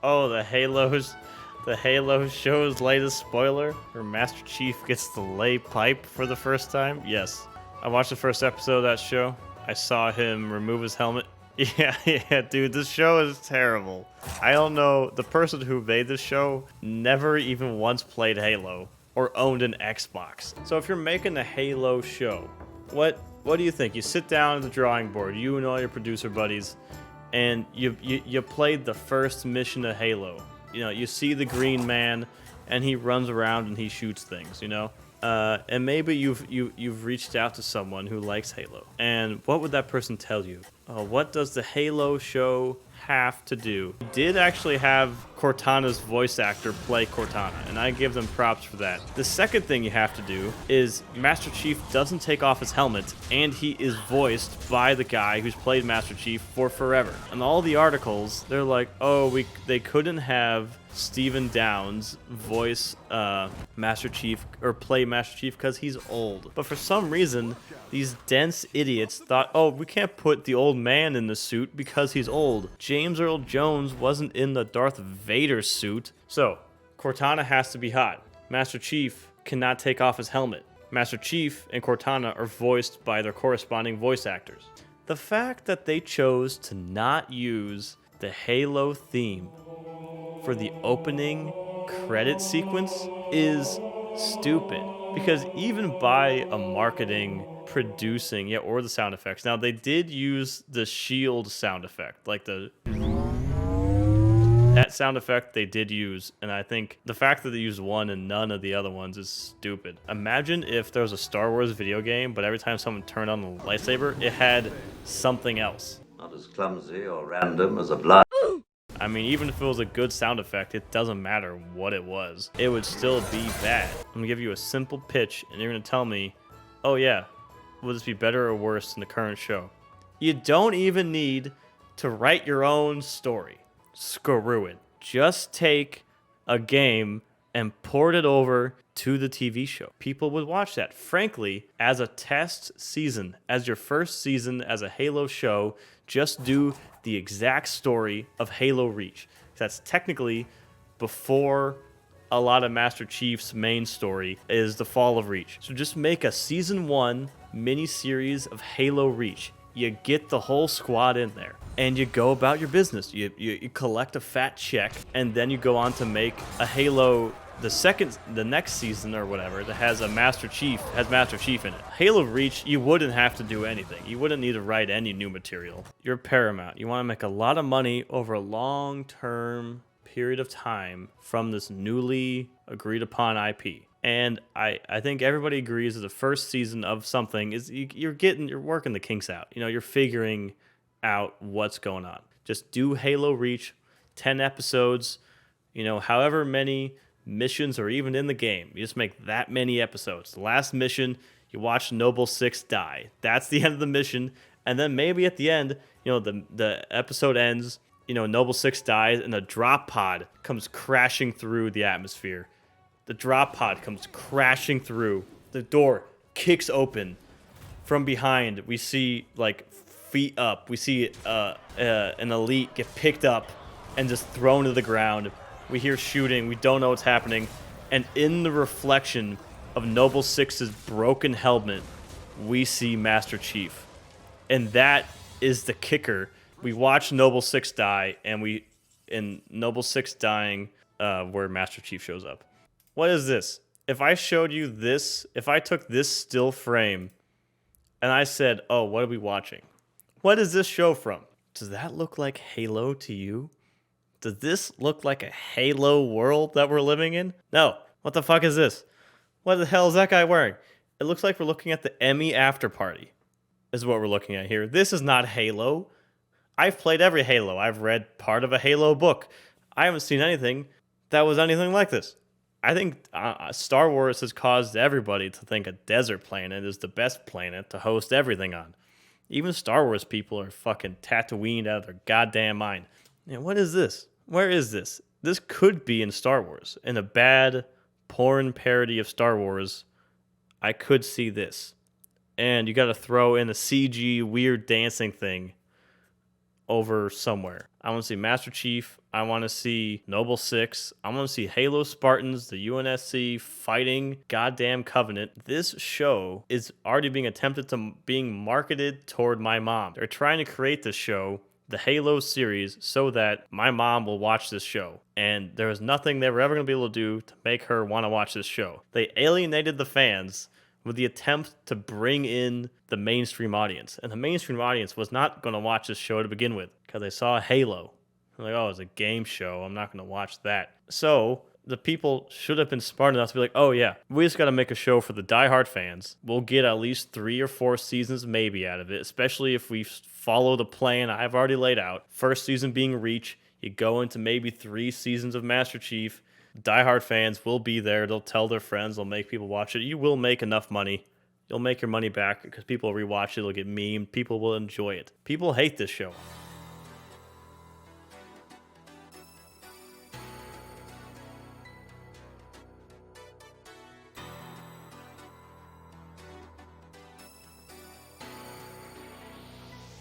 Oh, the Halo show's latest spoiler, where Master Chief gets to lay pipe for the first time. Yes, I watched the first episode of that show. I saw him remove his helmet. Yeah, dude, this show is terrible. I don't know. The person who made this show never even once played Halo or owned an Xbox. So if you're making a Halo show, what do you think? You sit down at the drawing board, you and all your producer buddies, and you played the first mission of Halo. You know, you see the Green Man, and he runs around and he shoots things. And maybe you've reached out to someone who likes Halo, and what would that person tell you? What does the Halo show have to do? We did actually have Cortana's voice actor play Cortana, and I give them props for that. The second thing you have to do is Master Chief doesn't take off his helmet, and he is voiced by the guy who's played Master Chief for forever. And all the articles, they're like, they couldn't have Stephen Downes voice Master Chief or play Master Chief because he's old. But for some reason, these dense idiots thought, we can't put the old man in the suit because he's old. James Earl Jones wasn't in the Darth Vader suit. So, Cortana has to be hot. Master Chief cannot take off his helmet. Master Chief and Cortana are voiced by their corresponding voice actors. The fact that they chose to not use the Halo theme for the opening credit sequence is stupid, because even by a marketing producing or the sound effects, now they did use the shield sound effect, like that sound effect they did use, and I think the fact that they used one and none of the other ones is stupid. Imagine if there was a Star Wars video game, but every time someone turned on the lightsaber, it had something else. Not as clumsy or random as a blind. I mean, even if it was a good sound effect, it doesn't matter what it was. It would still be bad. I'm gonna give you a simple pitch, and you're gonna tell me, oh yeah, will this be better or worse than the current show? You don't even need to write your own story. Screw it. Just take a game and port it over to the TV show. People would watch that. Frankly, as a test season, as your first season as a Halo show, just do the exact story of Halo Reach. That's technically before a lot of Master Chief's main story is the Fall of Reach. So just make a season 1 mini-series of Halo Reach. You get the whole squad in there, and you go about your business. You collect a fat check, and then you go on to make a Halo, the next season or whatever, that has Master Chief in it. Halo Reach, you wouldn't have to do anything. You wouldn't need to write any new material. You're Paramount. You want to make a lot of money over a long-term period of time from this newly agreed upon IP. And I think everybody agrees that the first season of something is you're working the kinks out. You're figuring out what's going on. Just do Halo Reach, 10 episodes, however many missions are even in the game. You just make that many episodes. The last mission, you watch Noble Six die. That's the end of the mission. And then maybe at the end, the episode ends, Noble Six dies, and a drop pod comes crashing through the atmosphere. The drop pod comes crashing through. The door kicks open. From behind, we see, feet up. We see an elite get picked up and just thrown to the ground. We hear shooting. We don't know what's happening. And in the reflection of Noble Six's broken helmet, we see Master Chief. And that is the kicker. We watch Noble Six die, and in Noble Six dying, where Master Chief shows up. What is this? If I showed you this, if I took this still frame and I said, what are we watching? What is this show from? Does that look like Halo to you? Does this look like a Halo world that we're living in? No. What the fuck is this? What the hell is that guy wearing? It looks like we're looking at the Emmy after party, is what we're looking at here. This is not Halo. I've played every Halo. I've read part of a Halo book. I haven't seen anything that was anything like this. I think Star Wars has caused everybody to think a desert planet is the best planet to host everything on. Even Star Wars people are fucking Tatooined out of their goddamn mind. What is this? Where is this? This could be in Star Wars. In a bad porn parody of Star Wars, I could see this. And you got to throw in a CG weird dancing thing over somewhere. I want to see Master Chief. I want to see Noble Six. I want to see Halo Spartans, the UNSC fighting goddamn Covenant. This show is already being attempted to being marketed toward my mom. They're trying to create this show, the Halo series, so that my mom will watch this show. And there is nothing they were ever going to be able to do to make her want to watch this show. They alienated the fans with the attempt to bring in the mainstream audience. And the mainstream audience was not going to watch this show to begin with because they saw Halo. They're like, oh, it's a game show. I'm not going to watch that. So the people should have been smart enough to be like, oh, yeah, we just got to make a show for the diehard fans. We'll get at least 3 or 4 seasons maybe out of it, especially if we follow the plan I've already laid out. First season being Reach. You go into maybe 3 seasons of Master Chief. Diehard fans will be there. They'll tell their friends. They'll make people watch it. You will make enough money. You'll make your money back because people will rewatch it. It'll get memed. People will enjoy it. People hate this show.